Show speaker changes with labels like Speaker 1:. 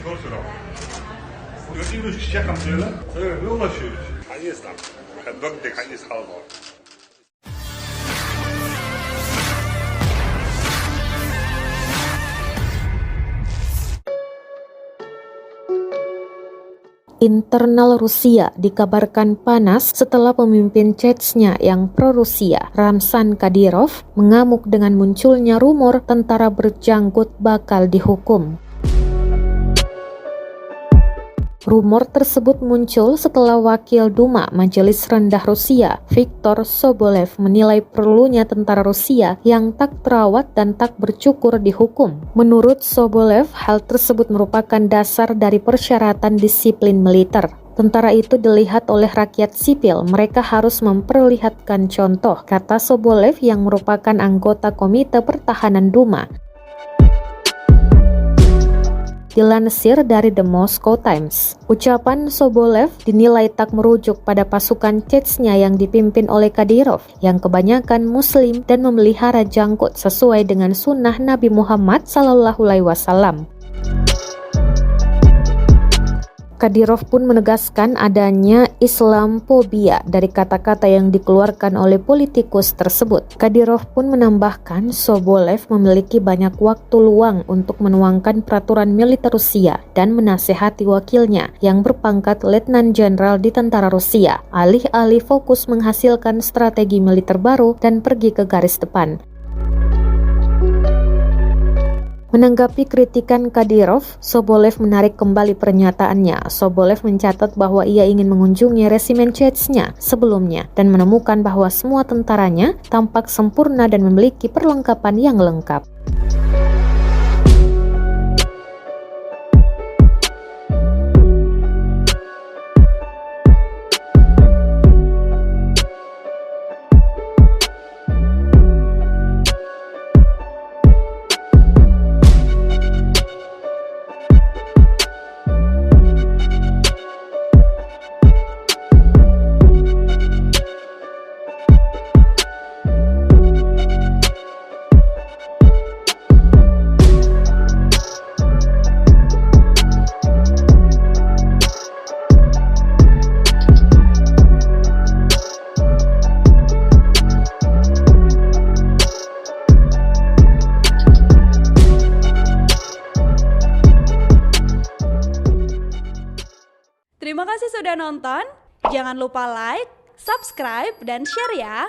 Speaker 1: Zor sıra. 우리가 뛰고 시작하면서 왜 올라셔요? 강의에서 넌데 강의 사고.
Speaker 2: Internal Rusia dikabarkan panas setelah pemimpin Chechnya yang pro-Rusia, Ramzan Kadyrov, mengamuk dengan munculnya rumor tentara berjanggut bakal dihukum. Rumor tersebut muncul setelah Wakil Duma Majelis Rendah Rusia, Viktor Sobolev, menilai perlunya tentara Rusia yang tak terawat dan tak bercukur dihukum. Menurut Sobolev, hal tersebut merupakan dasar dari persyaratan disiplin militer. Tentara itu dilihat oleh rakyat sipil, mereka harus memperlihatkan contoh, kata Sobolev yang merupakan anggota Komite Pertahanan Duma. Dilansir dari The Moscow Times, ucapan Sobolev dinilai tak merujuk pada pasukan Chechnya yang dipimpin oleh Kadyrov yang kebanyakan Muslim dan memelihara janggut sesuai dengan sunnah Nabi Muhammad SAW. Kadyrov pun menegaskan adanya Islamfobia dari kata-kata yang dikeluarkan oleh politikus tersebut. Kadyrov pun menambahkan Sobolev memiliki banyak waktu luang untuk menuangkan peraturan militer Rusia dan menasehati wakilnya yang berpangkat Letnan Jenderal di tentara Rusia, alih-alih fokus menghasilkan strategi militer baru dan pergi ke garis depan. Menanggapi kritikan Kadyrov, Sobolev menarik kembali pernyataannya. Sobolev mencatat bahwa ia ingin mengunjungi resimen Chechnya sebelumnya dan menemukan bahwa semua tentaranya tampak sempurna dan memiliki perlengkapan yang lengkap.
Speaker 3: Terima kasih sudah nonton. Jangan lupa like, subscribe, dan share ya.